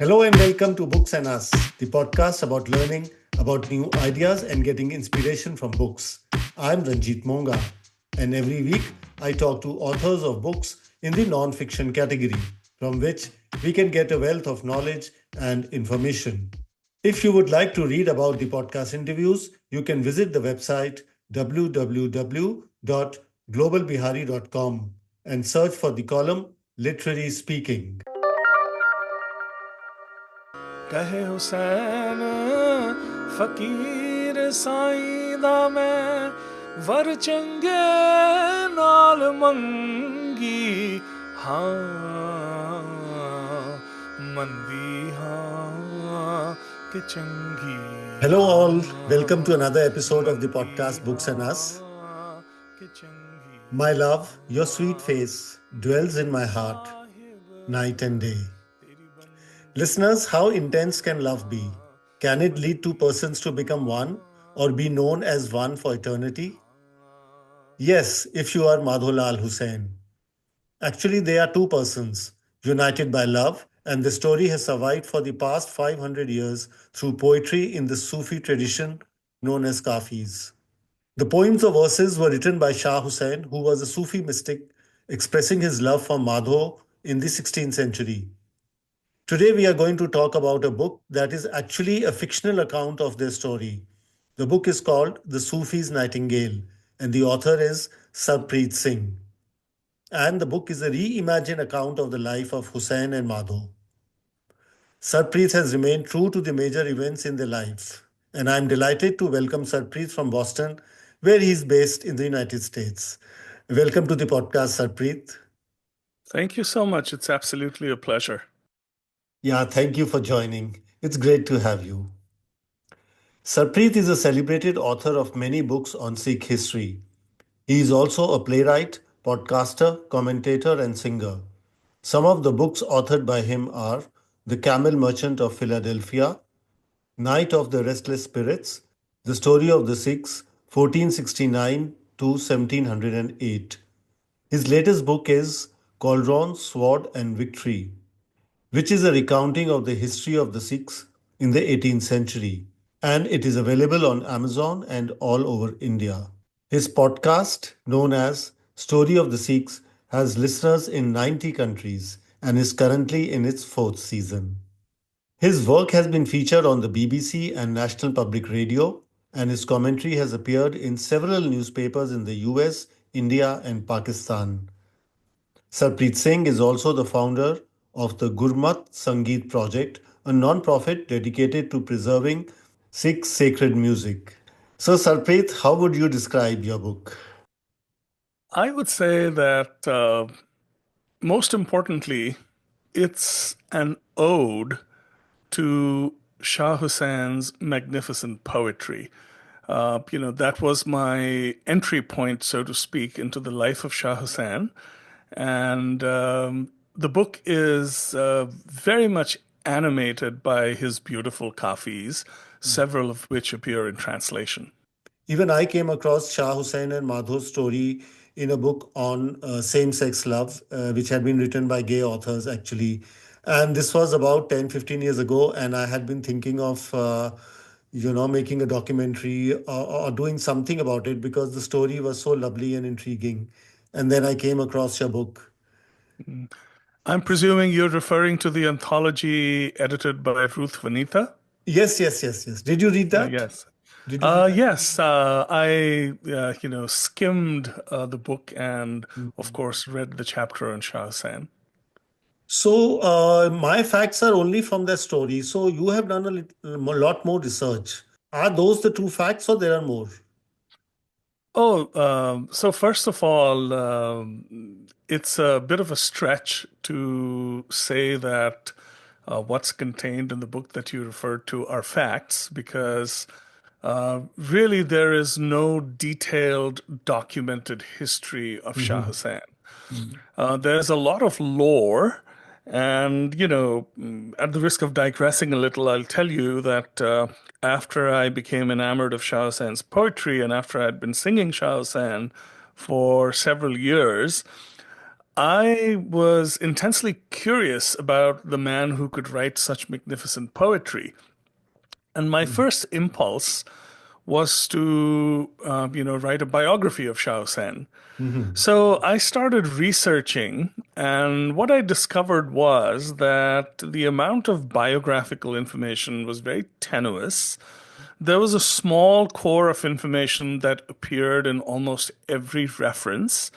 Hello and welcome to Books and Us, the podcast about learning about new ideas and getting inspiration from books. I'm Ranjit Monga, and every week I talk to authors of books in the non-fiction category, from which we can get a wealth of knowledge and information. If you would like to read about the podcast interviews, you can visit the website www.globalbihari.com and search for the column Literary Speaking. कहे हुसैन फकीर साईं दा मैं वर चंगे नाल मंगी हाँ मंदी हाँ के चंगी Hello, all. Welcome to another episode of the podcast Books and Us. के चंगी My love, your sweet face dwells in my heart night and day. Listeners, how intense can love be? Can it lead two persons to become one or be known as one for eternity? Yes, if you are Madho Hussain. Actually, they are two persons united by love, and the story has survived for the past 500 years through poetry in the Sufi tradition known as Kaafis. The poems or verses were written by Shah Hussain, who was a Sufi mystic expressing his love for Madho in the 16th century. Today, we are going to talk about a book that is actually a fictional account of their story. The book is called The Sufi's Nightingale, and the author is Sarbpreet Singh. And the book is a reimagined account of the life of Hussain and Madho. Sarbpreet has remained true to the major events in their life, and I am delighted to welcome Sarbpreet from Boston, where he is based in the United States. Welcome to the podcast, Sarbpreet. Thank you so much. It's absolutely a pleasure. Yeah, thank you for joining. It's great to have you. Sarbpreet is a celebrated author of many books on Sikh history. He is also a playwright, podcaster, commentator, and singer. Some of the books authored by him are The Camel Merchant of Philadelphia, Night of the Restless Spirits, The Story of the Sikhs, 1469 to 1708. His latest book is Cauldron, Sword, and Victory, which is a recounting of the history of the Sikhs in the 18th century, and it is available on Amazon and all over India. His podcast, known as Story of the Sikhs, has listeners in 90 countries and is currently in its fourth season. His work has been featured on the BBC and National Public Radio, and his commentary has appeared in several newspapers in the US, India, and Pakistan. Sarbpreet Singh is also the founder of the Gurmat Sangeet Project, a non-profit dedicated to preserving Sikh sacred music. So, Sarbpreet, how would you describe your book? I would say that most importantly, it's an ode to Shah Hussein's magnificent poetry. That was my entry point, so to speak, into the life of Shah Hussain. And the book is very much animated by his beautiful Kaafis, several of which appear in translation. Even I came across Shah Hussain and Madho's story in a book on same sex love, which had been written by gay authors actually. And this was about 10, 15 years ago. And I had been thinking of, making a documentary or doing something about it because the story was so lovely and intriguing. And then I came across your book. I'm presuming you're referring to the anthology edited by Ruth Vanita? Yes, yes, yes, yes. Did you read that? Yes. Did you read that? Yes, I skimmed the book and, of course, read the chapter on Shah Hussain. So my facts are only from that story. So you have done a lot more research. Are those the true facts or there are more? Oh, so first of all, it's a bit of a stretch to say that what's contained in the book that you referred to are facts, because really there is no detailed documented history of Shah Mhm. Hussain. There's a lot of lore. And, at the risk of digressing a little, I'll tell you that after I became enamored of Shah Hussein's poetry and after I'd been singing Shah Hussain for several years, I was intensely curious about the man who could write such magnificent poetry. And my first impulse was to, write a biography of Shah Hussain. Mhm. So I started researching, and what I discovered was that the amount of biographical information was very tenuous. There was a small core of information that appeared in almost every reference.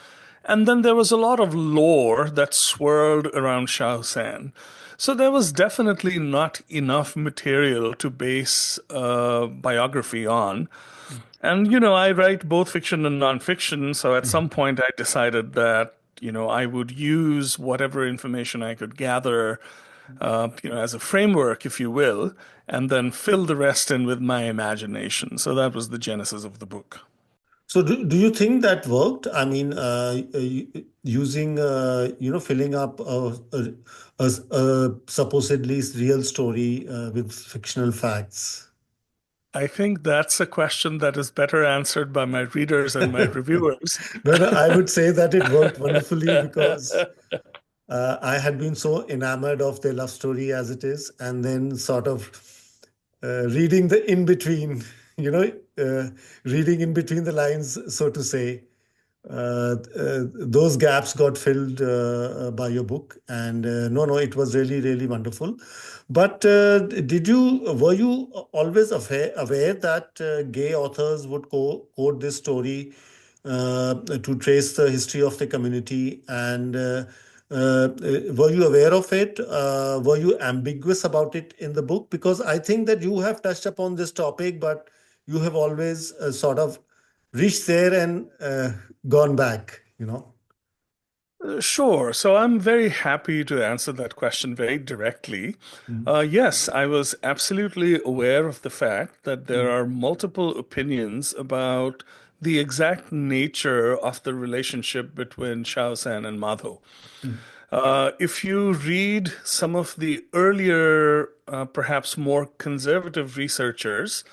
And then there was a lot of lore that swirled around Shah Hussain. So there was definitely not enough material to base a biography on. And, I write both fiction and nonfiction. So at some point, I decided that, I would use whatever information I could gather, as a framework, if you will, and then fill the rest in with my imagination. So that was the genesis of the book. So do you think that worked? I mean, using, filling up a supposedly real story with fictional facts. I think that's a question that is better answered by my readers and my reviewers. No, no, I would say that it worked wonderfully because I had been so enamored of their love story as it is, and then sort of reading the in between, you know, uh, reading in between the lines, so to say. Those gaps got filled by your book, and no, it was really, really wonderful. But were you always aware that gay authors would quote this story to trace the history of the community? And were you aware of it? Were you ambiguous about it in the book? Because I think that you have touched upon this topic, but you have always sort of reached there and gone back, you know. Sure. So I'm very happy to answer that question very directly. Mm, Yes, I was absolutely aware of the fact that there mm, are multiple opinions about the exact nature of the relationship between Shah Hussain and Madho. mm, If you read some of the earlier, perhaps more conservative researchers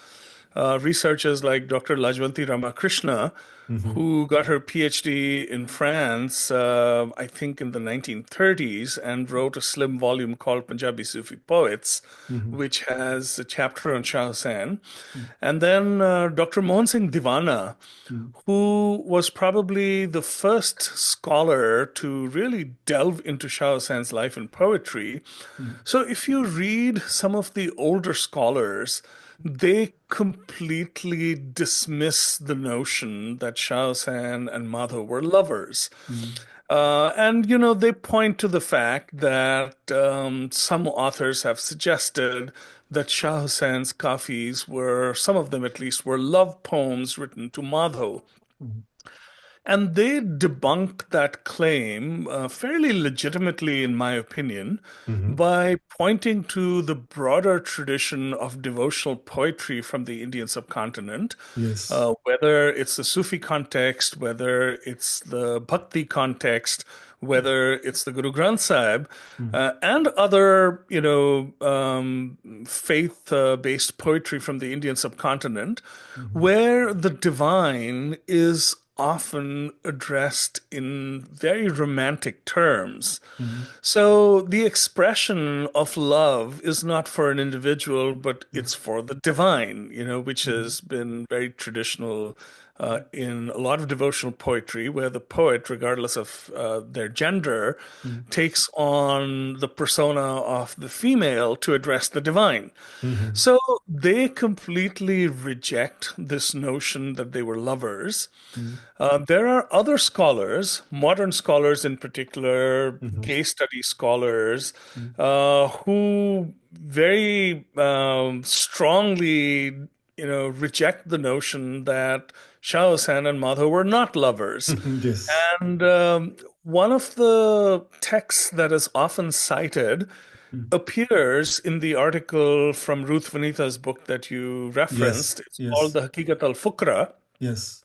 like Dr. Lajwanti Ramakrishna, mhm, who got her PhD in France, I think in the 1930s, and wrote a slim volume called Punjabi Sufi Poets, mhm, which has a chapter on Shah Hussain. mm, And then Dr. Mohan Singh Divana, mm, who was probably the first scholar to really delve into Shah Hussein's life and poetry. mm, So if you read some of the older scholars, they completely dismiss the notion that Shah Hussain and Madho were lovers. mm, And, they point to the fact that some authors have suggested that Shah Hussein's Kaafis were, some of them at least, were love poems written to Madho. mm, And they debunked that claim fairly legitimately, in my opinion, mhm. by pointing to the broader tradition of devotional poetry from the Indian subcontinent, Yes. whether it's the Sufi context, whether it's the Bhakti context, whether it's the Guru Granth Sahib, Mm, and other, faith-based poetry from the Indian subcontinent, mhm, where the divine is often addressed in very romantic terms. mhm, So the expression of love is not for an individual, but mm, it's for the divine, which mhm, has been very traditional in a lot of devotional poetry, where the poet, regardless of their gender, mm, takes on the persona of the female to address the divine. mhm, So they completely reject this notion that they were lovers. mm, There are other scholars, modern scholars in particular, mhm, gay study scholars, mm. who very strongly, reject the notion that Shah Hussain and Madho were not lovers. Yes. And one of the texts that is often cited Mm. appears in the article from Ruth Vanita's book that you Yes. referenced. It's called Yes. The Hakikat al Fukra. Yes.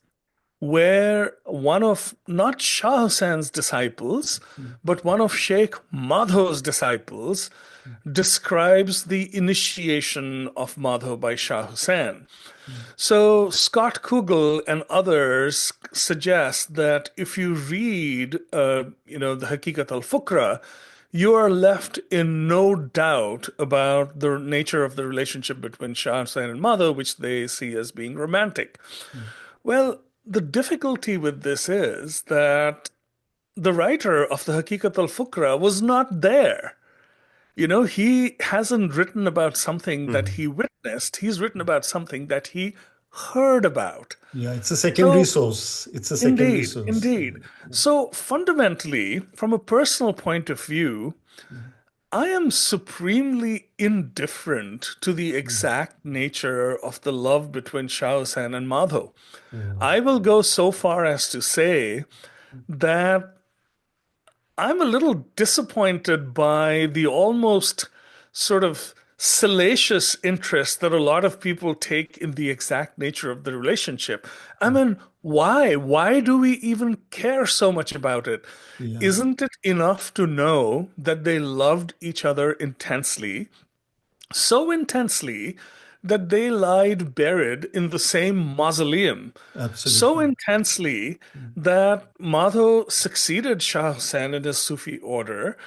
where one of not Shah Hussein's disciples, but one of Sheikh Madho's disciples describes the initiation of Madho by Shah Hussain. So Scott Kugel and others suggest that if you read, the Hakikat al-Fukra, you are left in no doubt about the nature of the relationship between Shah Hussain and Madho, which they see as being romantic. Well, the difficulty with this is that the writer of the Hakikat al-Fukra was not there. He hasn't written about something that Mhm. he witnessed. He's written about something that he heard about. Yeah, it's a secondary So, source. It's a secondary indeed, source. indeed. So, fundamentally, from a personal point of view, I am supremely indifferent to the exact nature of the love between Shah Hussain and Madho. Mm. I will go so far as to say that I'm a little disappointed by the almost sort of salacious interest that a lot of people take in the exact nature of the relationship. I mean, why? Why do we even care so much about it? Yeah, Isn't it enough to know that they loved each other intensely, so intensely that they lied buried in the same mausoleum, so absolutely. intensely that Madho succeeded Shah Hussain in his Sufi order,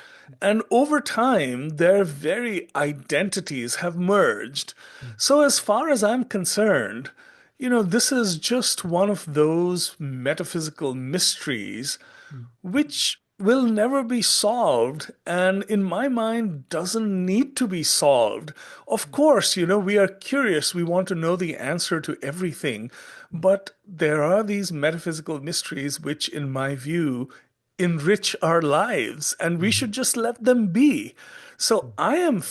and over time, their very identities have merged. So, as far as I'm concerned, this is just one of those metaphysical mysteries which will never be solved and in my mind doesn't need to be solved. Of course, we are curious, we want to know the answer to everything, but there are these metaphysical mysteries which in my view enrich our lives and we should just let them be. So I am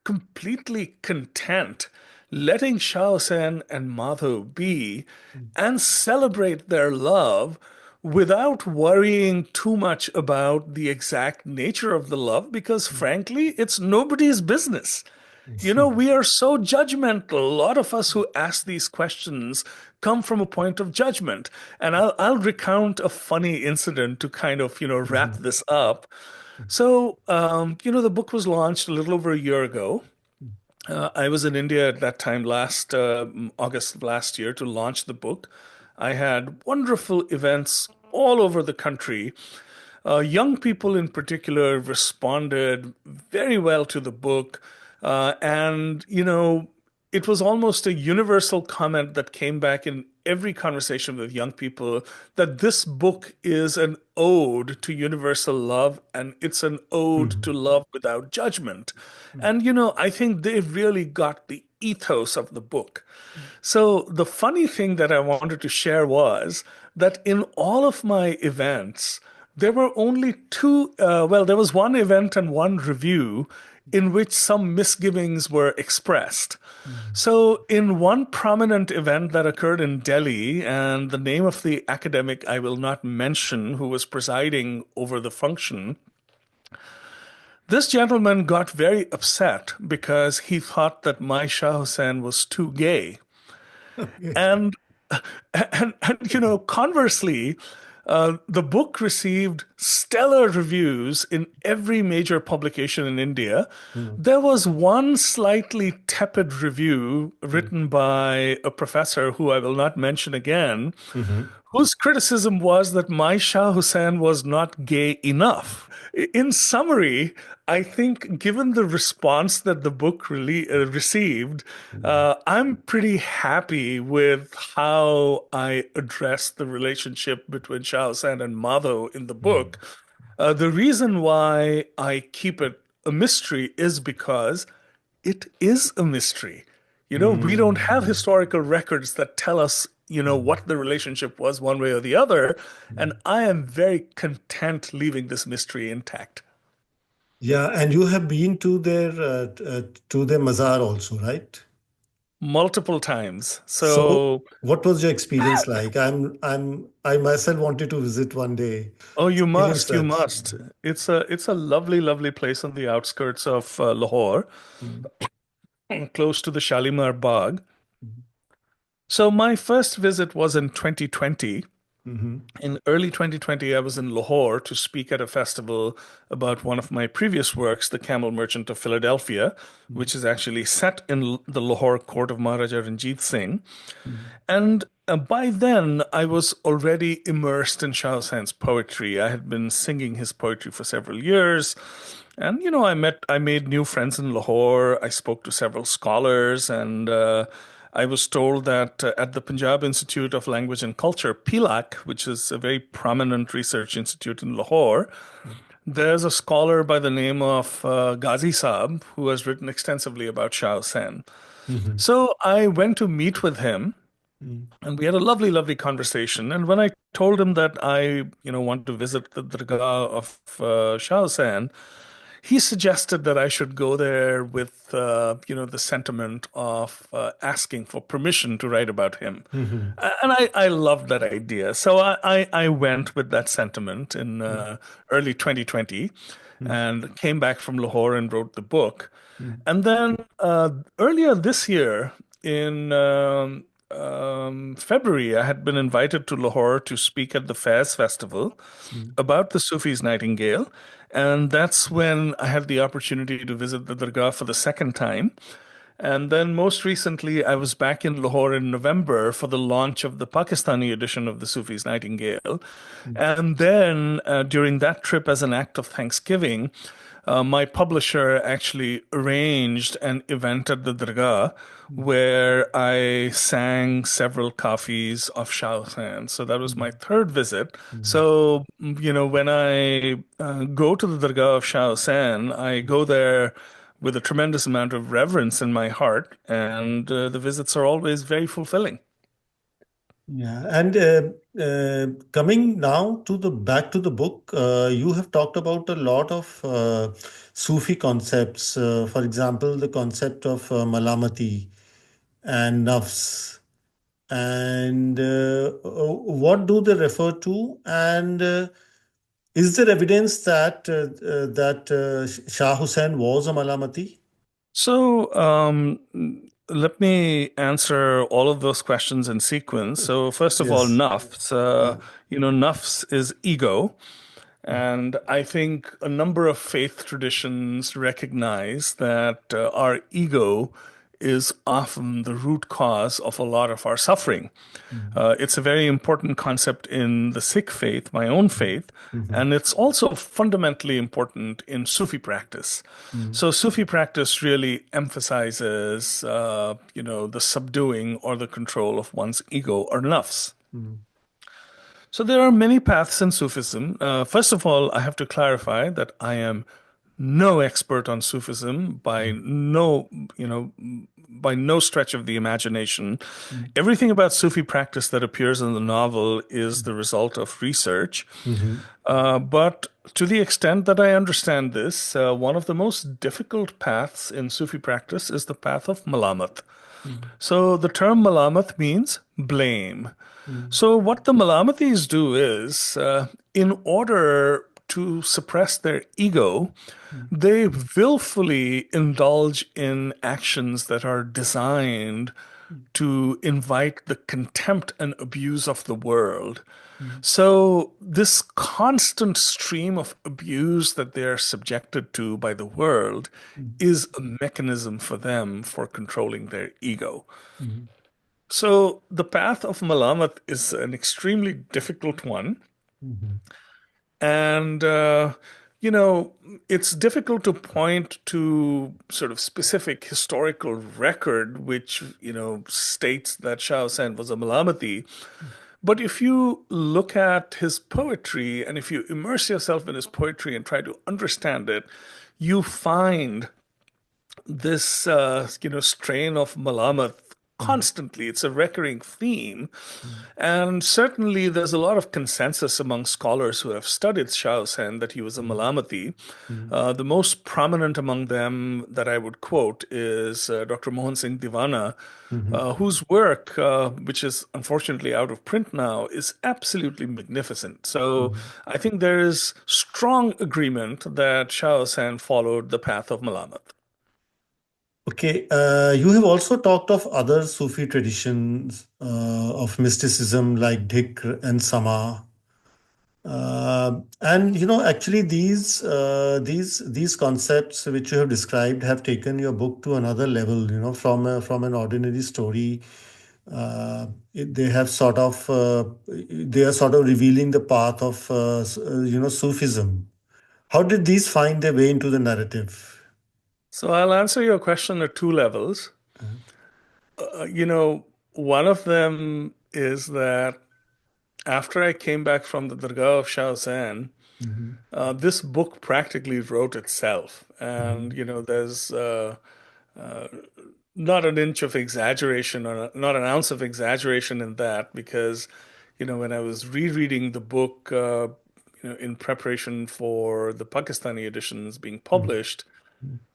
completely content letting Shah Hussain and Madho be and celebrate their love without worrying too much about the exact nature of the love, because frankly, it's nobody's business. We are so judgmental. A lot of us who ask these questions come from a point of judgment. And I'll recount a funny incident to kind of, wrap this up. So, the book was launched a little over a year ago. I was in India at that time, last August of last year, to launch the book. I had wonderful events all over the country. Young people in particular responded very well to the book. And, it was almost a universal comment that came back in every conversation with young people that this book is an ode to universal love and it's an ode to Mhm. love without judgment. And, I think they really got the ethos of the book. So the funny thing that I wanted to share was that in all of my events, there were only there was one event and one review in which some misgivings were expressed. So, in one prominent event that occurred in Delhi, and the name of the academic I will not mention who was presiding over the function, this gentleman got very upset because he thought that my Shah Hussain was too gay. Okay. And conversely, the book received stellar reviews in every major publication in India. Mm. There was one slightly tepid review written by a professor who I will not mention again, Mhm. whose criticism was that my Shah Hussain was not gay enough. In summary, I think given the response that the book received, I'm pretty happy with how I addressed the relationship between Shah Hussain and Madho in the Mm. book. The reason why I keep it a mystery is because it is a mystery. We don't have Mm. historical records that tell us, what the relationship was one way or the other. And I am very content leaving this mystery intact. Yeah, and you have been to their mazar also, right? Multiple times. So, So, what was your experience like? I myself wanted to visit one day. oh, you Experience must, you that. must. It's a lovely, lovely place on the outskirts of Lahore, Mm. close to the Shalimar Bagh. So my first visit was in 2020. Mm-hmm. In early 2020, I was in Lahore to speak at a festival about one of my previous works, The Camel Merchant of Philadelphia, which is actually set in the Lahore court of Maharaja Ranjit Singh. And by then, I was already immersed in Shah Hussein's poetry. I had been singing his poetry for several years. And, I made new friends in Lahore. I spoke to several scholars, and I was told that at the Punjab Institute of Language and Culture, PILAC, which is a very prominent research institute in Lahore, there's a scholar by the name of Ghazi Saab who has written extensively about Shah Hussain. Mm-hmm. So I went to meet with him and we had a lovely, lovely conversation. And when I told him that I, want to visit the Dargah of Shah Hussain, he suggested that I should go there with, the sentiment of asking for permission to write about him. Mm-hmm. And I loved that idea. So I went with that sentiment in early 2020 and came back from Lahore and wrote the book. And then earlier this year, in February, I had been invited to Lahore to speak at the Fairs Festival about the Sufi's Nightingale. And that's when I had the opportunity to visit the Dargah for the second time. And then most recently, I was back in Lahore in November for the launch of the Pakistani edition of the Sufi's Nightingale. And then during that trip, as an act of thanksgiving, my publisher actually arranged an event at the Dargah where I sang several Kaafis of Shah Hussain. So that was my third visit. So, when I go to the Dargah of Shah Hussain, I go there with a tremendous amount of reverence in my heart, and the visits are always very fulfilling. Yeah, and coming now to the back to the book, you have talked about a lot of Sufi concepts. For example, the concept of malamati and nafs, and what do they refer to? And is there evidence that Shah Hussain was a malamati? So, let me answer all of those questions in sequence. So, first of all, Yes. nafs. Nafs is ego. And I think a number of faith traditions recognize that our ego is often the root cause of a lot of our suffering. It's a very important concept in the Sikh faith, my own faith, and it's also fundamentally important in Sufi practice. So Sufi practice really emphasizes, the subduing or the control of one's ego or nafs. So there are many paths in Sufism. First of all, I have to clarify that I am no expert on Sufism by no stretch of the imagination. Everything about Sufi practice that appears in the novel is the result of research. Mhm. But to the extent that I understand this, one of the most difficult paths in Sufi practice is the path of malamat. So the term malamat means blame. So what the Malamatis do is, in order to suppress their ego, they willfully indulge in actions that are designed to invite the contempt and abuse of the world. So this constant stream of abuse that they're subjected to by the world is a mechanism for them for controlling their ego. So the path of Malamat is an extremely difficult one. And, it's difficult to point to sort of specific historical record which, states that Shah Hussain was a Malamati. But if you look at his poetry and if you immerse yourself in his poetry and try to understand it, you find this strain of malamat constantly. It's a recurring theme. And certainly there's a lot of consensus among scholars who have studied Shah Hussain that he was a Malamati. The most prominent among them that I would quote is Dr. Mohan Singh Diwana, whose work, which is unfortunately out of print now, is absolutely magnificent. So I think there is strong agreement that Shah Hussain followed the path of Malamat. Okay, you have also talked of other Sufi traditions of mysticism like Dhikr and Sama. And actually, these concepts which you have described have taken your book to another level. From an ordinary story, they have they are sort of revealing the path of Sufism. How did these find their way into the narrative? So I'll answer your question at two levels. You know, one of them is that after I came back from the Dargah of Shah Hussain, Mhm, this book practically wrote itself. And, mhm, you know, there's uh, not an inch of exaggeration or not an ounce of exaggeration in that because, you know, when I was rereading the book, in preparation for the Pakistani editions being mhm, published,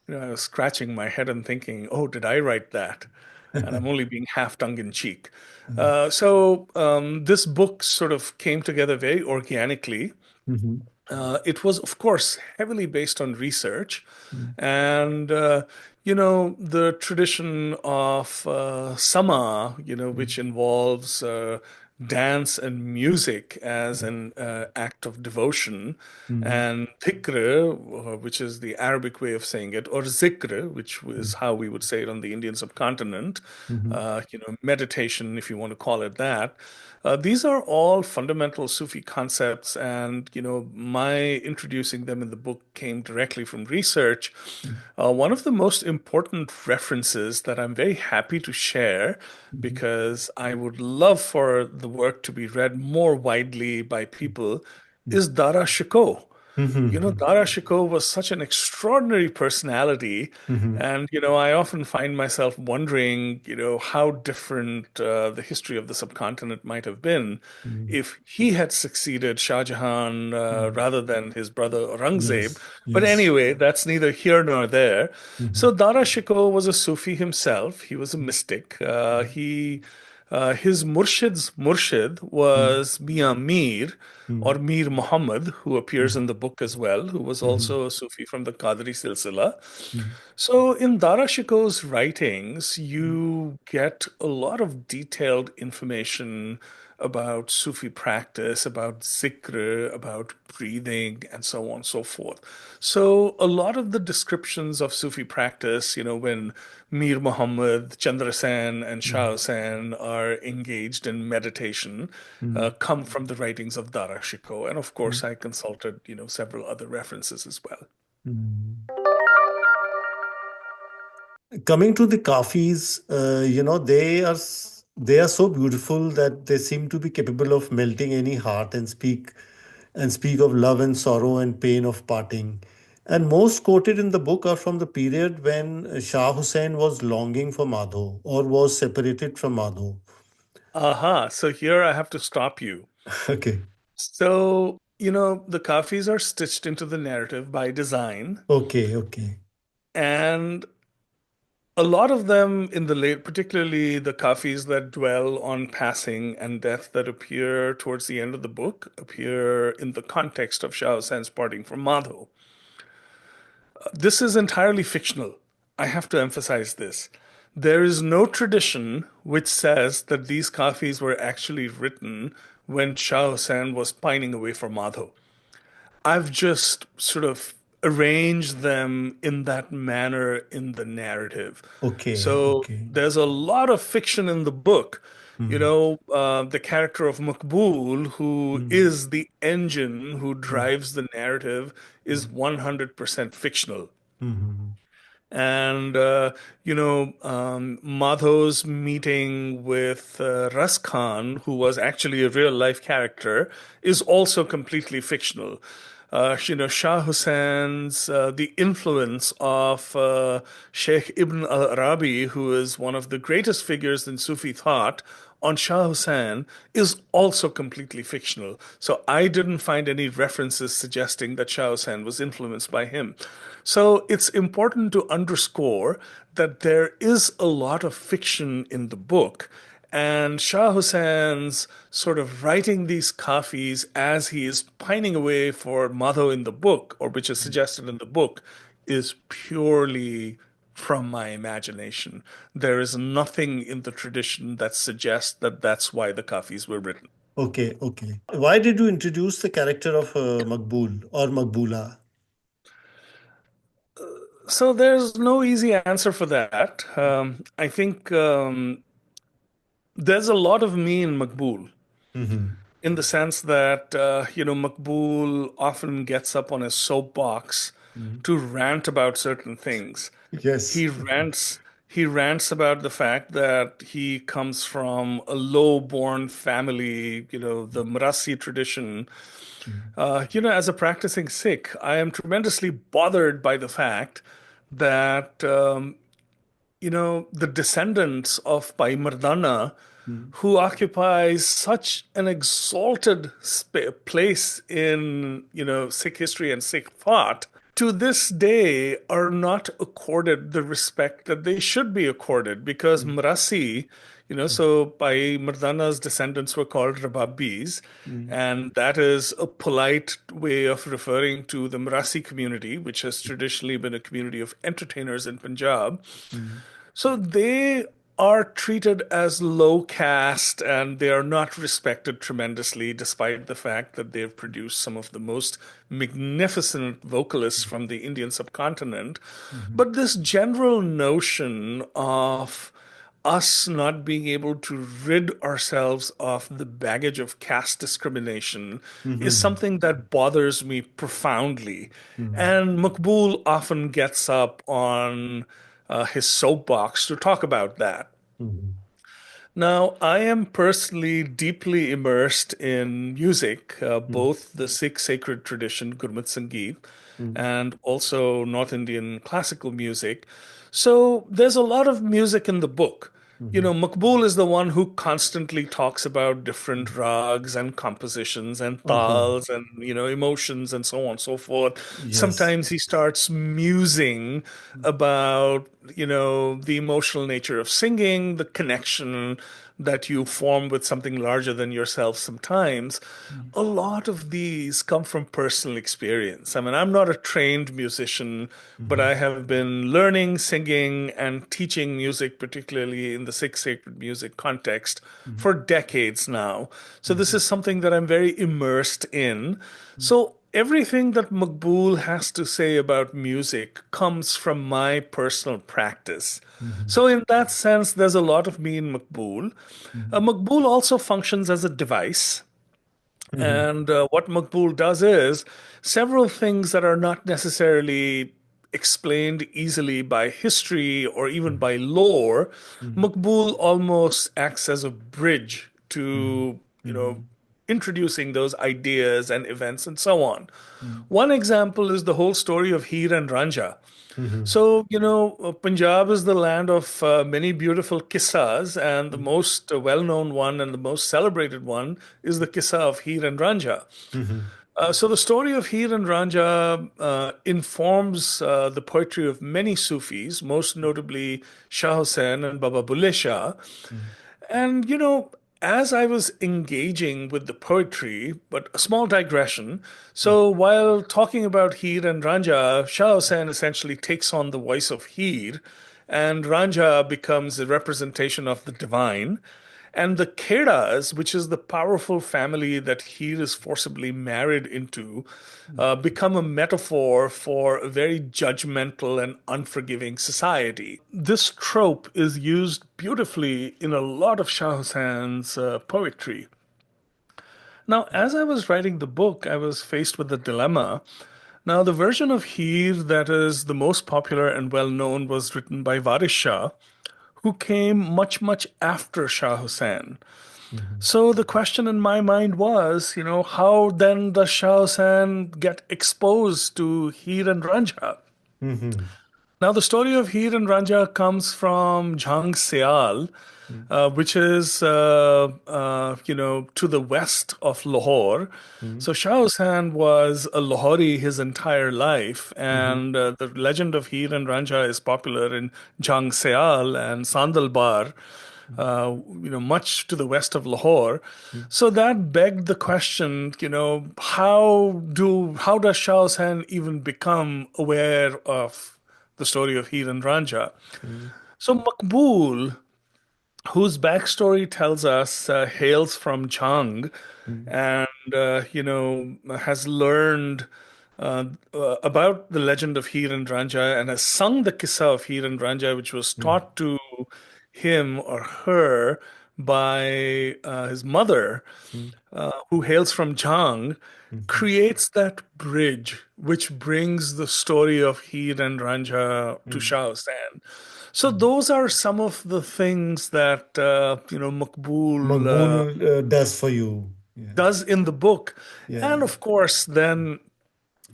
you know, I was scratching my head and thinking, oh, did I write that? And I'm only being half tongue in cheek. This book sort of came together very organically. mhm, It was, of course, heavily based on research. mhm, And, you know, the tradition of Sama, you know, which involves dance and music as an act of devotion, mhm, and dhikr, which is the Arabic way of saying it, or zikr, which is how we would say it on the Indian subcontinent, mhm, you know, meditation, if you want to call it that. These are all fundamental Sufi concepts, and you know, my introducing them in the book came directly from research. One of the most important references that I'm very happy to share, mhm, because I would love for the work to be read more widely by people, is Dara Shikoh. You know, mhm, Dara Shikoh was such an extraordinary personality. mhm, And, you know, I often find myself wondering, you know, how different the history of the subcontinent might have been mhm, if he had succeeded Shah Jahan mhm. rather than his brother Aurangzeb. Yes, But yes. anyway, that's neither here nor there. Mhm, So Dara Shikoh was a Sufi himself. He was a mystic. His Murshid's Murshid mhm, was Mian Mir, or mhm, Mir Muhammad, who appears mhm, in the book as well, who was mhm, also a Sufi from the Qadri Silsila. mhm, So in Dara Shikoh's writings, you get a lot of detailed information about Sufi practice, about zikr, about breathing, and so on and so forth. So a lot of the descriptions of Sufi practice, you know, when Mir Muhammad, Chandra Sen, and Shah mhm, Hussain are engaged in meditation, mhm, come from the writings of Dara Shikoh. And of course, mhm, I consulted, you know, several other references as well. mhm. Coming to the Kaafis, they are so beautiful that they seem to be capable of melting any heart and speak of love and sorrow and pain of parting. And most quoted in the book are from the period when Shah Hussain was longing for Madho or was separated from Madho. Aha, so here I have to stop you. Okay. So, you know, the Kaafis are stitched into the narrative by design, Okay. Okay. and a lot of them in the late, particularly the Kaafis that dwell on passing and death that appear towards the end of the book, appear in the context of Shah Hussein's parting from Madho. This is entirely fictional. I have to emphasize this. There is no tradition which says that these Kaafis were actually written when Shah Hussain was pining away for Madho. I've just sort of arranged them in that manner in the narrative. Okay. So Okay. there's a lot of fiction in the book. You Mhm, know, the character of Makbul, who mhm, is the engine who mhm, drives the narrative, is 100% fictional. mhm, And, Madho's meeting with Ras Khan, who was actually a real life character, is also completely fictional. You know, Shah Hussein's, the influence of Sheikh Ibn al-Arabi, who is one of the greatest figures in Sufi thought, on Shah Hussain is also completely fictional. So I didn't find any references suggesting that Shah Hussain was influenced by him. So it's important to underscore that there is a lot of fiction in the book. And Shah Hussein's sort of writing these kafis as he is pining away for Madho in the book, or which is suggested in the book, is purely from my imagination. There is nothing in the tradition that suggests that that's why the Kaafis were written. Okay, okay. Why did you introduce the character of Makbul or Makbula? So there's no easy answer for that. I think there's a lot of me in Makbul, Hmm. in the sense that Makbul often gets up on his soapbox to rant about certain things. Yes. He rants about the fact that he comes from a low-born family, the Marasi tradition. As a practicing Sikh, I am tremendously bothered by the fact that the descendants of Bhai Mardana, who occupies such an exalted place in, Sikh history and Sikh thought, to this day are not accorded the respect that they should be accorded because Marasi, so Bhai Mardana's descendants were called Rababis, and that is a polite way of referring to the Marasi community, which has traditionally been a community of entertainers in Punjab. So they are treated as low caste and they are not respected tremendously, despite the fact that they've produced some of the most magnificent vocalists from the Indian subcontinent. But this general notion of us not being able to rid ourselves of the baggage of caste discrimination is something that bothers me profoundly. And Makbul often gets up on his soapbox to talk about that. Now, I am personally deeply immersed in music, both the Sikh sacred tradition, Gurmat Sangeet, and also North Indian classical music. So there's a lot of music in the book. Makbul is the one who constantly talks about different rags and compositions and Uh-huh. tals and, emotions and so on and so forth. Yes. Sometimes he starts musing about, the emotional nature of singing, the connection that you form with something larger than yourself sometimes. A lot of these come from personal experience. I mean, I'm not a trained musician, but I have been learning, singing, and teaching music, particularly in the Sikh sacred music context, for decades now. So this is something that I'm very immersed in. So everything that Makbul has to say about music comes from my personal practice. So, in that sense, there's a lot of me in Makbul. Makbul also functions as a device. And what Makbul does is several things that are not necessarily explained easily by history or even by lore. Makbul almost acts as a bridge to, introducing those ideas and events and so on. One example is the whole story of Heer and Ranja. So, Punjab is the land of many beautiful kissas, and the most well-known one and the most celebrated one is the kissa of Heer and Ranja. So the story of Heer and Ranja informs the poetry of many Sufis, most notably Shah Hussain and Baba Bulle Shah. And, as I was engaging with the poetry, but a small digression. So while talking about Heer and Ranja, Shah Hussain essentially takes on the voice of Heer, and Ranja becomes a representation of the divine. And the Khedas, which is the powerful family that Heer is forcibly married into, become a metaphor for a very judgmental and unforgiving society. This trope is used beautifully in a lot of Shah Hussain's poetry. Now, as I was writing the book, I was faced with a dilemma. Now, the version of Heer that is the most popular and well known was written by Varis Shah, who came much, much after Shah Hussain. So the question in my mind was, how then does Shah Hussain get exposed to Heer and Ranja? Now, the story of Heer and Ranja comes from Jhang Seal, which is, to the west of Lahore. So Shah Hussain was a Lahori his entire life, and the legend of Heer and Ranja is popular in Jhang Seal and Sandalbar, much to the west of Lahore. So that begged the question, how does Shah Hussain even become aware of the story of Heer and Ranjha. mm, So Makbul, whose backstory tells us hails from Chang mm, and has learned about the legend of Heer and Ranjha and has sung the Kissa of Heer and Ranjha, which was mm, taught to him or her by his mother, mm, who hails from Chang, mhm, creates that bridge which brings the story of Heer and Ranjha to mm, Shah Hussain. So mm. those are some of the things that Makbul Maqbool does for you. Yeah. does in the book, Yeah. and of course, then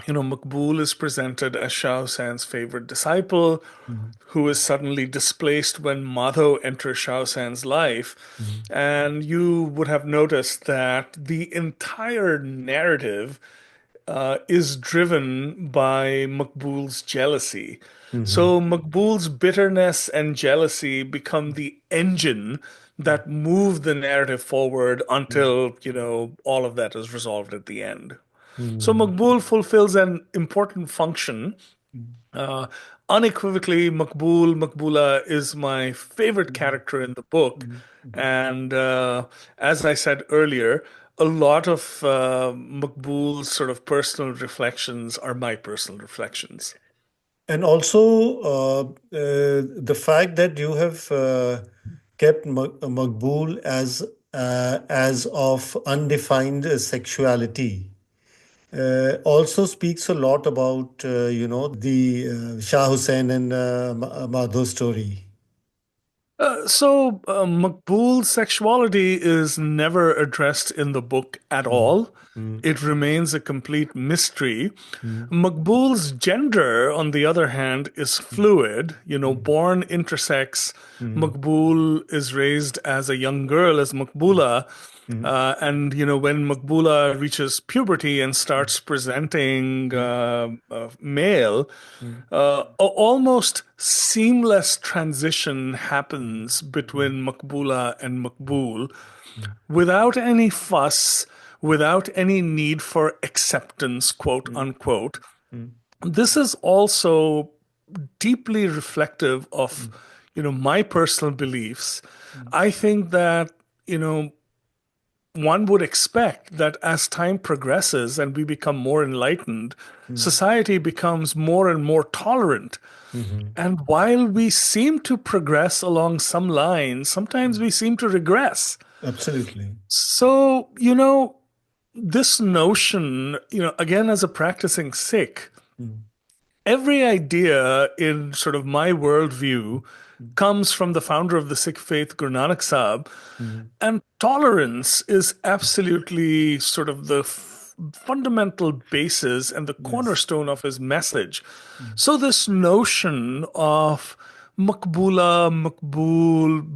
Makbul is presented as Shah Hussein's favorite disciple, Mm, who is suddenly displaced when Madho enters Shah Hussein's life. mm, And you would have noticed that the entire narrative is driven by Makbul's jealousy. mhm, So Makbul's bitterness and jealousy become the engine that move the narrative forward mm, until, all of that is resolved at the end. So mm, Makbul fulfills an important function. mm, uh, Unequivocally, Makbula is my favorite mm, character in the book. mm, mm. And as I said earlier, a lot of Makbul's sort of personal reflections are my personal reflections. And also the fact that you have kept Maqbool as of undefined sexuality also speaks a lot about the Shah Hussain and Madho story. Makbul's sexuality is never addressed in the book at Mm, all. mm, It remains a complete mystery. mm, Makbul's gender, on the other hand, is mm, fluid. mm, Born intersex. mm, Makbul is raised as a young girl, as Makbula. mm, And when Makbula reaches puberty and starts presenting mm, male, mm, almost seamless transition happens mm, between Makbula and Makbul mm, without any fuss, without any need for acceptance, quote mm, unquote. mm, This is also deeply reflective of, mm, my personal beliefs. mm, I think that, you know, one would expect that as time progresses and we become more enlightened, mm, society becomes more and more tolerant. mhm, And while we seem to progress along some lines, sometimes mm. we seem to regress. Absolutely. So, this notion, again, as a practicing Sikh, Mm, every idea in sort of my worldview mm, comes from the founder of the Sikh faith, Guru Nanak Sahib, mm. and tolerance is absolutely sort of the fundamental basis and the Yes. cornerstone of his message. Mm, So, this notion of Makbul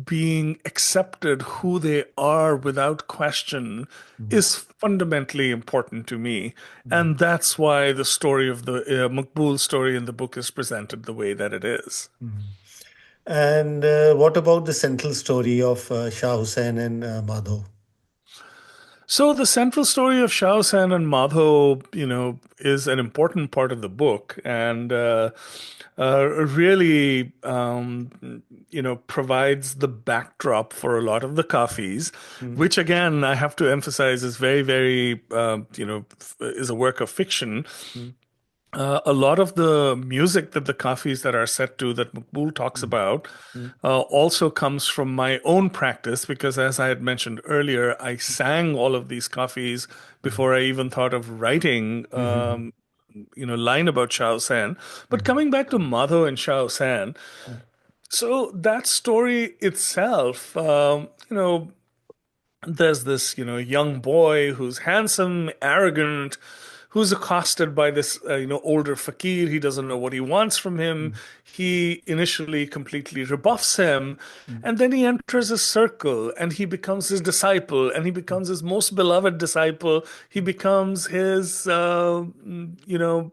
being accepted who they are without question mm, is fundamentally important to me. mm, And that's why the story of the Makbul story in the book is presented the way that it is. mm. And what about the central story of Shah Hussain and Madho? So the central story of Shao San and Madho, is an important part of the book, and really, provides the backdrop for a lot of the Kaafis, Mm, which again I have to emphasize is very, very, is a work of fiction. mm, A lot of the music that the Kaafis that are set to that Makbul talks mm, about mm, also comes from my own practice because, as I had mentioned earlier, I sang all of these Kaafis mm, before I even thought of writing, mhm, line about Shao San. But mhm, coming back to Madho and Shao San, mm, so that story itself, there's this young boy who's handsome, arrogant, who's accosted by this older fakir. He doesn't know what he wants from him. mm, He initially completely rebuffs him, mm, and then he enters his circle and he becomes his disciple, and he becomes his most beloved disciple. He becomes his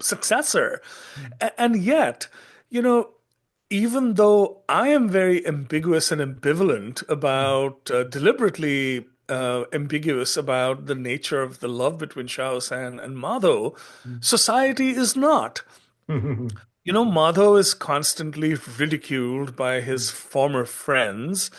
successor. mm, And yet, you know even though I am very ambiguous and ambivalent mm, about, deliberately ambiguous about the nature of the love between Shah Hussain and Madho, mm, society is not. mm. Madho is constantly ridiculed by his former friends.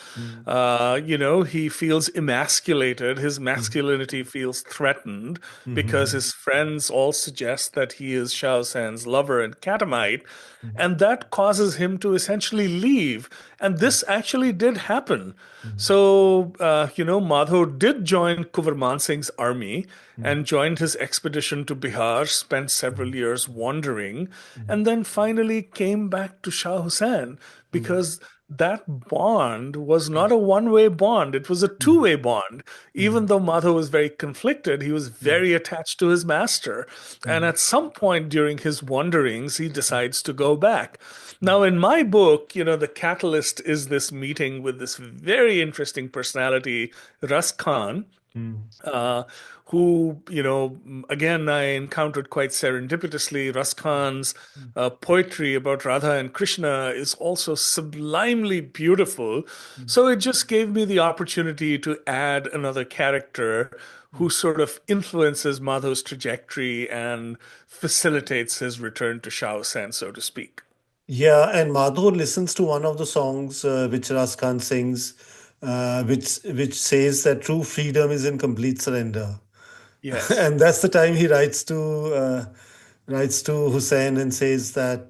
Mm, He feels emasculated. His mm, masculinity feels threatened because mhm, his friends all suggest that he is Shah Hussein's lover and catamite. mm, And that causes him to essentially leave. And mm, this actually did happen. mm, So, Madho did join Kuvarman Singh's army mm, and joined his expedition to Bihar, spent several mm, years wandering, mm, and then finally came back to Shah Hussain because that bond was not a one-way bond, it was a mm, two-way bond. Even mm, though Madho was very conflicted, he was mm, very attached to his master. And mm, at some point during his wanderings, he decides to go back. Now, in my book, the catalyst is this meeting with this very interesting personality, Ras Khan, mm, uh, who, again, I encountered quite serendipitously. Raskhan's poetry about Radha and Krishna is also sublimely beautiful. mm, So it just gave me the opportunity to add another character mm. who sort of influences Madho's trajectory and facilitates his return to Shah Hussain, so to speak. Yeah, and Madho listens to one of the songs which Ras Khan sings, which says that true freedom is in complete surrender. Yes. And that's the time he writes to Hussein and says that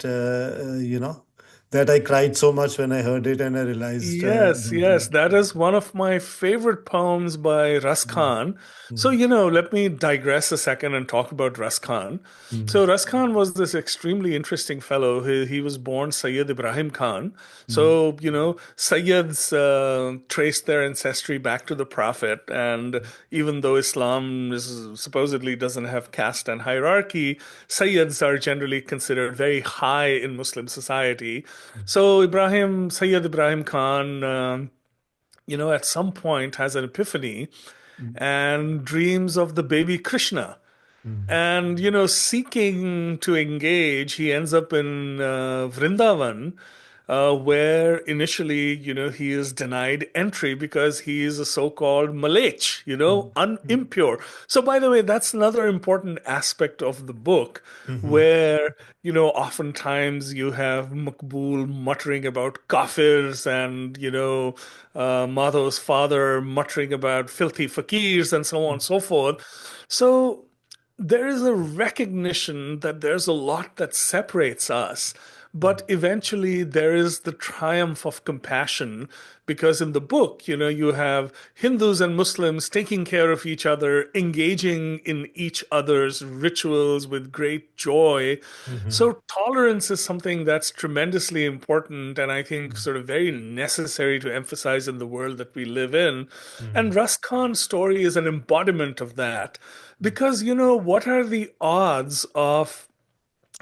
that I cried so much when I heard it, and I realized Yes, that. yes, that is one of my favorite poems by Ras Mm, Khan. So, mm, let me digress a second and talk about Ras Khan. So, Ras Khan was this extremely interesting fellow. He was born Sayyid Ibrahim Khan. mm, So, Sayyids trace their ancestry back to the Prophet. And even though Islam supposedly doesn't have caste and hierarchy, Sayyids are generally considered very high in Muslim society. So Sayyid Ibrahim Khan, at some point has an epiphany mm, and dreams of the baby Krishna. mm, And, seeking to engage, he ends up in Vrindavan, where initially, he is denied entry because he is a so-called malech, mm, mm, impure. So, by the way, that's another important aspect of the book, mhm, where, oftentimes you have Makbul muttering about kafirs and, Madho's father muttering about filthy fakirs and so on and so forth. So, there is a recognition that there's a lot that separates us, but eventually there is the triumph of compassion because in the book, you have Hindus and Muslims taking care of each other, engaging in each other's rituals with great joy. mhm, So tolerance is something that's tremendously important and I think sort of very necessary to emphasize in the world that we live in. mm, And Rust Khan's story is an embodiment of that. Because, what are the odds of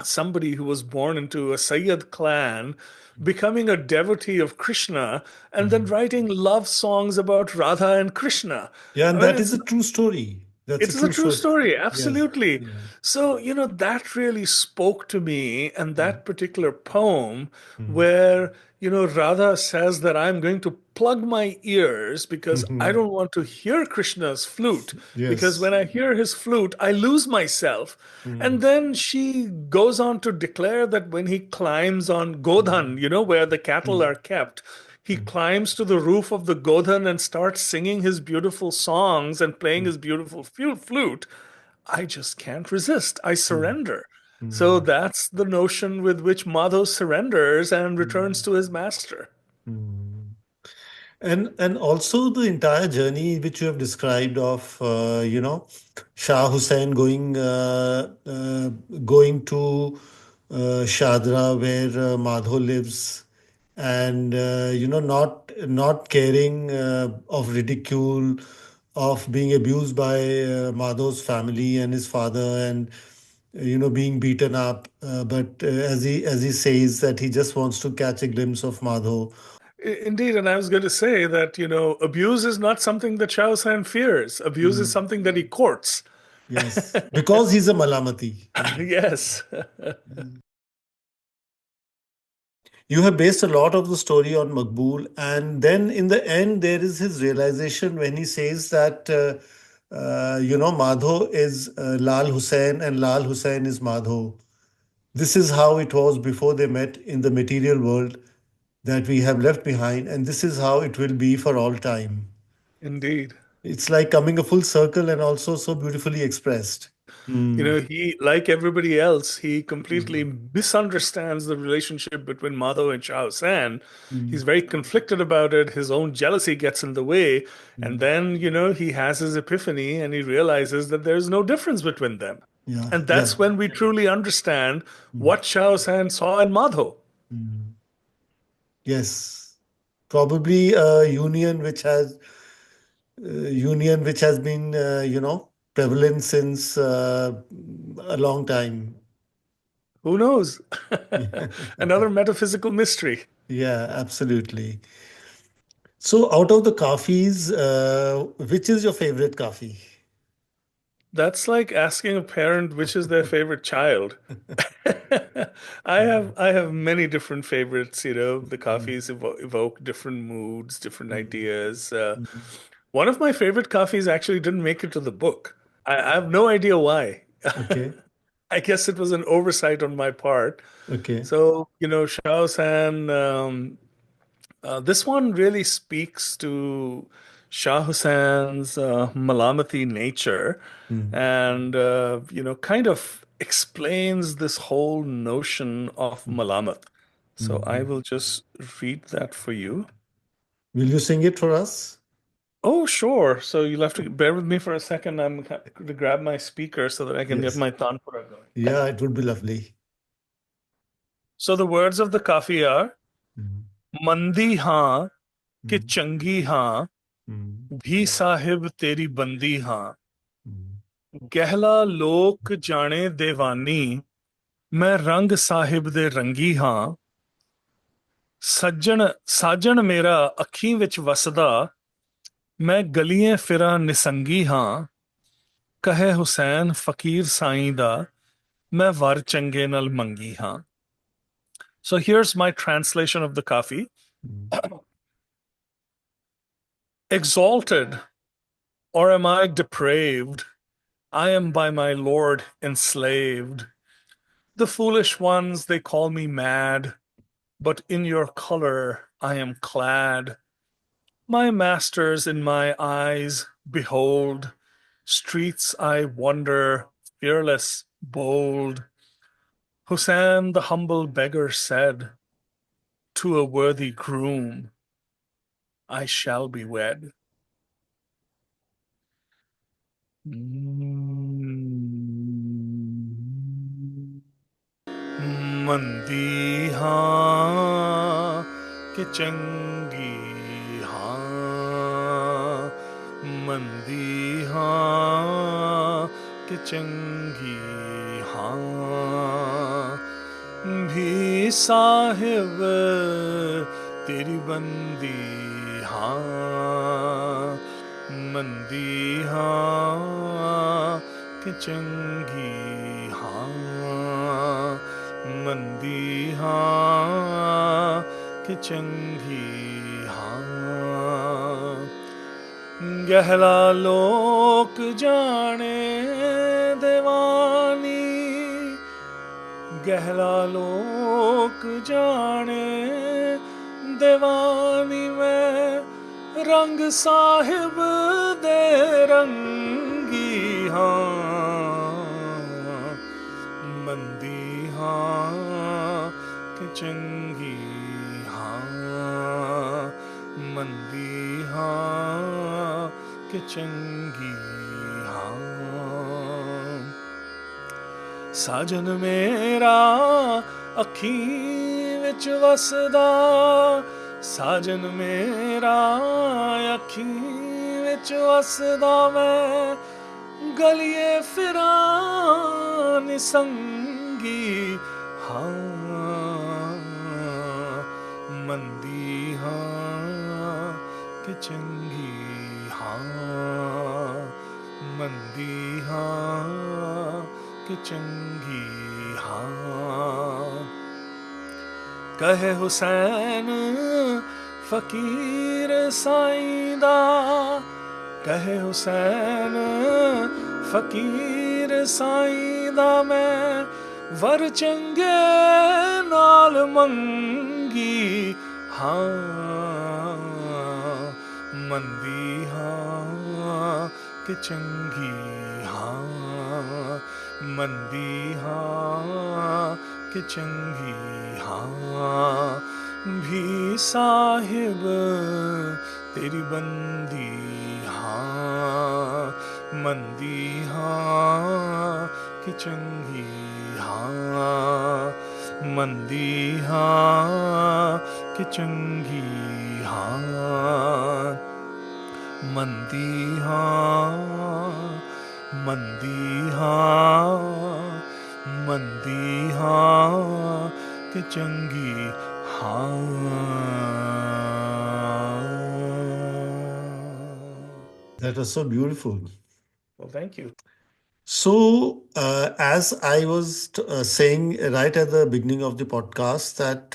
somebody who was born into a Sayyid clan becoming a devotee of Krishna and then mhm. writing love songs about Radha and Krishna? Yeah, I and mean, that is a true story. That's a it is a true true story. story, Yes. absolutely. Yeah. So, that really spoke to me, and Mm, that particular poem, mm, where, Radha says that I'm going to plug my ears because I mhm. don't want to hear Krishna's flute, because Yes. when I hear his flute, I lose myself. Mm, And then she goes on to declare that when he climbs on mm, Godhan, where the cattle mm, are kept, he mm, climbs to the roof of the Godhan and starts singing his beautiful songs and playing mm, his beautiful flute. I just can't resist. I mm, surrender. So mm, that's the notion with which Madho surrenders and returns mm, to his master. mm. And also the entire journey which you have described of Shah Hussain going to Shadra where Madho lives, and not caring of ridicule, of being abused by Madho's family and his father, and being beaten up, but as he says that he just wants to catch a glimpse of Madho. Indeed, and I was going to say that, abuse is not something that Shao San fears. Abuse is Mm. something that he courts. Yes, because he's a Malamati. Yes. You have based a lot of the story on Makbul, and then in the end, there is his realization when he says that Madho is Lal Hussain and Lal Hussain is Madho. This is how it was before they met in the material world that we have left behind, and this is how it will be for all time. Indeed. It's like coming a full circle and also so beautifully expressed. You Mm, know, he, like everybody else, he completely misunderstands the relationship between Madho and Shah Hussain. He's mm, very conflicted about it. His own jealousy gets in the way. And mm. then, he has his epiphany and he realizes that there's no difference between them. Yeah, And yeah. that's when we truly understand Mm, what Shah Hussain saw in Madho. mm. Yes. Probably a union which has been prevalent since a long time. Who knows? Another metaphysical mystery. Yeah, absolutely. So, out of the Kaafis, which is your favorite Kaafi? That's like asking a parent which is their favorite child. I have many different favorites. The Mm, coffees evoke different moods, different mm, ideas. mm. One of my favorite coffees actually didn't make it to the book. I have no idea why. Okay, I guess it was an oversight on my part. okay. So, Shao San, this one really speaks to Shah Hussein's Malamati nature Mm, and, kind of explains this whole notion of mm, Malamat. So I mm. will just read that for you. Will you sing it for us? Oh, sure. So you'll have to bear with me for a second. I'm going to grab my speaker so that I can get Yes. my tanpura going. Yeah, it would be lovely. So the words of the kafi are Mm, Mandi haan ke mm, changi haan mm, भी साहिब तेरी बंदी हाँ mm, गहला लोक जाने देवानी मैं रंग साहिब दे रंगी ਹਾਂ ਸੱਜਣ ਸਾਜਣ ਮੇਰਾ ਅੱਖੀਂ ਵਿੱਚ ਵਸਦਾ ਮੈਂ ਗਲੀਆਂ ਫਿਰਾਂ ਨਿਸੰਗੀ ਹਾਂ ਕਹੇ ਹੁਸੈਨ ਫਕੀਰ ਸਾਈਂ ਦਾ ਮੈਂ ਵਰ ਚੰਗੇ ਨਾਲ ਮੰਗੀ ਹਾਂ So here's my translation of the Kafi. mm, Exalted, or am I depraved? I am by my Lord enslaved. The foolish ones, they call me mad, but in your color I am clad. My masters in my eyes behold, streets I wander, fearless, bold. Hussein the humble beggar said, to a worthy groom I shall be wed. ਮੰਦੀ ਹਾਂ ਕਿ ਚੰਗੀ ਹਾਂ ਮੰਦੀ ਹਾਂ ਕਿ ਚੰਗੀ ਹਾਂ ਵੀ ਸਾਹਿਬ ਤੇਰੀ ਬੰਦੀ ਹਾਂ ਮੰਦੀ ਹਾਂ ਕਿ ਚੰਗੀ ਹਾਂ ਮੰਦੀ ਹਾਂ ਕਿ ਚੰਗੀ ਹਾਂ ਗਹਿਲਾ ਲੋਕ ਜਾਣੇ ਦੇਵਾਨੀ ਗਹਿਲਾ ਲੋਕ ਜਾਣੇ ਦੇਵਾਨੀ ਮੈਂ ਰੰਗ ਸਾਹਿਬ ਦੇ ਰੰਗੀ ਹਾਂ ਮੰਦੀ ਹਾਂ ਕਿ ਚੰਗੀ ਹਾਂ ਮੰਦੀ ਹਾਂ ਕਿ ਚੰਗੀ ਹਾਂ ਸਾਜਨ ਮੇਰਾ ਅੱਖੀਂ ਵਿੱਚ ਵਸਦਾ ਸਾਜਨ ਮੇਰਾ ਅੱਖੀਂ ਵਿੱਚ ਵਸਦਾ ਮੈਂ ਗਲੀਏ ਫਿਰਾਂ ਨਿਸੰਗੀ ਹਾਂ ਮੰਦੀ ਹਾਂ ਕਿ ਚੰਗੀ ਹਾਂ ਮੰਦੀ ਹਾਂ ਕਿ ਚੰਗੀ ਹਾਂ ਕਹੇ ਹੁਸੈਨ ਫਕੀਰ ਸਾਈਂ ਦਾ ਕਹੇ ਹੁਸੈਨ ਫਕੀਰ ਸਾਈਂ ਦਾ ਮੈਂ वर चंगे नाल मंगी हाँ मंदी हाँ कि चंगी हाँ मंदी हाँ कि चंगी हाँ भी साहिब तेरी बंदी हाँ मंदी हाँ कि चंगी हाँ मंदी हाँ कि चंगी हाँ मंदी हाँ मंदी हाँ मंदी हाँ कि चंगी हाँ. That was so beautiful. Well, thank you. So, as I was saying right at the beginning of the podcast, that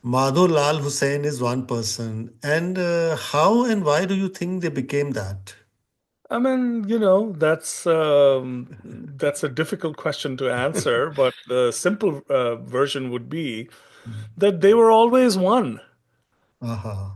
Madho Lal Hussain is one person, and how and why do you think they became that? I mean, that's a difficult question to answer, but the simple version would be that they were always one. Aha.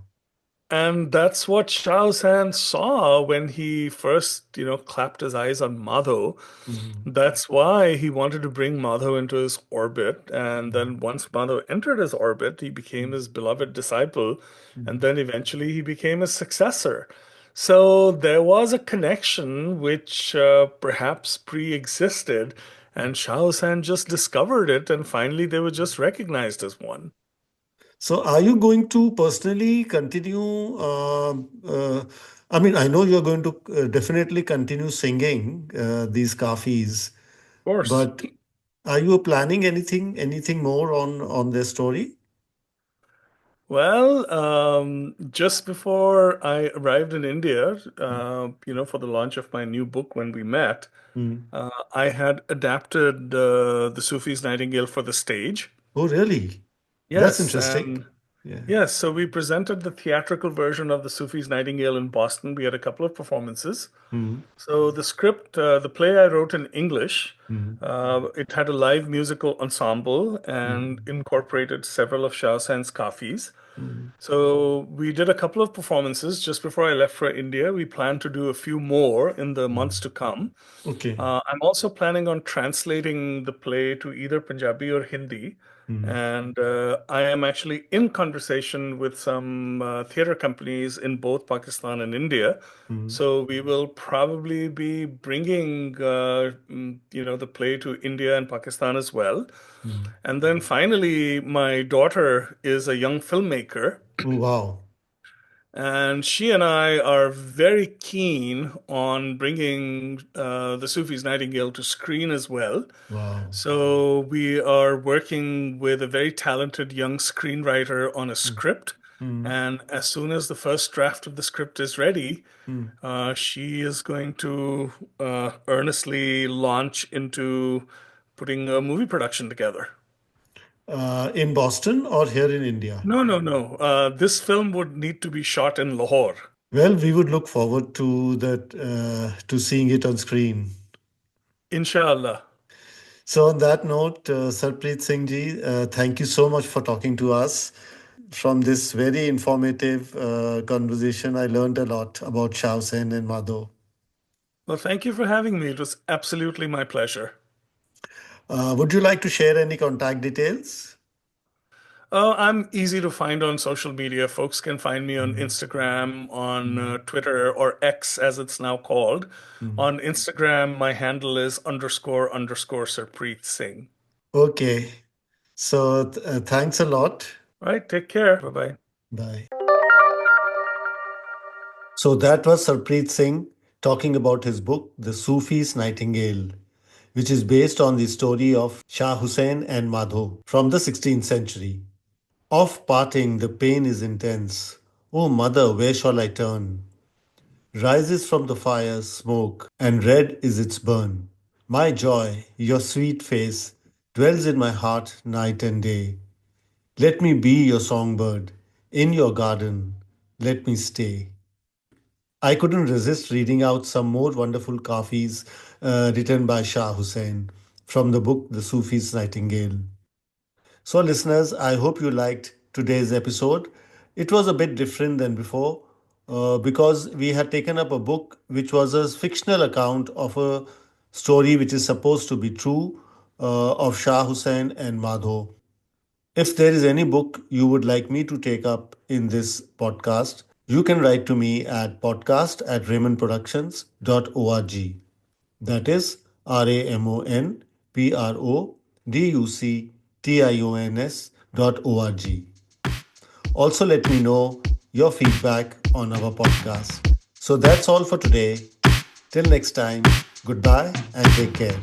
And that's what Shah Hussain saw when he first, clapped his eyes on Madho. Mhm. That's why he wanted to bring Madho into his orbit. And then once Madho entered his orbit, he became his beloved disciple. And Mhm. then eventually he became his successor. So there was a connection which perhaps pre-existed, and Shah Hussain just discovered it, and finally they were just recognized as one. So, are you going to personally continue? I mean, I know you're going to definitely continue singing these kafis, Of course. but are you planning anything more on their story? Well, just before I arrived in India, for the launch of my new book when we met, Mm. I had adapted the Sufi's Nightingale for the stage. Oh, really? That's Yes, interesting. and Yeah. yes, so we presented the theatrical version of the Sufi's Nightingale in Boston. We had a couple of performances. Mm. So the script, the play I wrote in English, Mm. it had a live musical ensemble and Mm. incorporated several of Shah Hussein's Kaafis. Mm. So we did a couple of performances just before I left for India. We plan to do a few more in the months Mm. to come. Okay. I'm also planning on translating the play to either Punjabi or Hindi. Mm. And I am actually in conversation with some theater companies in both Pakistan and India. Mm. So we will probably be bringing, the play to India and Pakistan as well. Mm. And then finally, my daughter is a young filmmaker, Oh, wow. and she and I are very keen on bringing the Sufi's Nightingale to screen as well. Wow. So we are working with a very talented young screenwriter on a Mm. script. Mm. And as soon as the first draft of the script is ready, Mm. she is going to earnestly launch into putting a movie production together. In Boston or here in India? No, no, no. This film would need to be shot in Lahore. Well, we would look forward to that, to seeing it on screen. Inshallah. So, on that note, Sarpreet Singh ji, thank you so much for talking to us. From this very informative conversation, I learned a lot about Shah Hussain and Madho. Well, thank you for having me. It was absolutely my pleasure. Would you like to share any contact details? I'm easy to find on social media. Folks can find me on Mm. Instagram, on Mm. Twitter, or X as it's now called. Mm. On Instagram, my handle is __ Sarbpreet Singh. Okay. So, thanks a lot. All right, take care. Bye bye. Bye. So that was Sarpreet Singh talking about his book, The Sufi's Nightingale, which is based on the story of Shah Hussain and Madho from the 16th century. Of parting, the pain is intense. O mother, where shall I turn? Rises from the fire smoke, and red is its burn. My joy, your sweet face, dwells in my heart night and day. Let me be your songbird, in your garden, let me stay. I couldn't resist reading out some more wonderful kafis written by Shah Hussain from the book The Sufi's Nightingale. So, listeners, I hope you liked today's episode. It was a bit different than before because we had taken up a book which was a fictional account of a story which is supposed to be true of Shah Hussain and Madho. If there is any book you would like me to take up in this podcast, you can write to me at podcast@raymondproductions.org. That is RAMONPRODUCTIONS.org. Also, let me know your feedback on our podcast. So that's all for today. Till next time, goodbye and take care.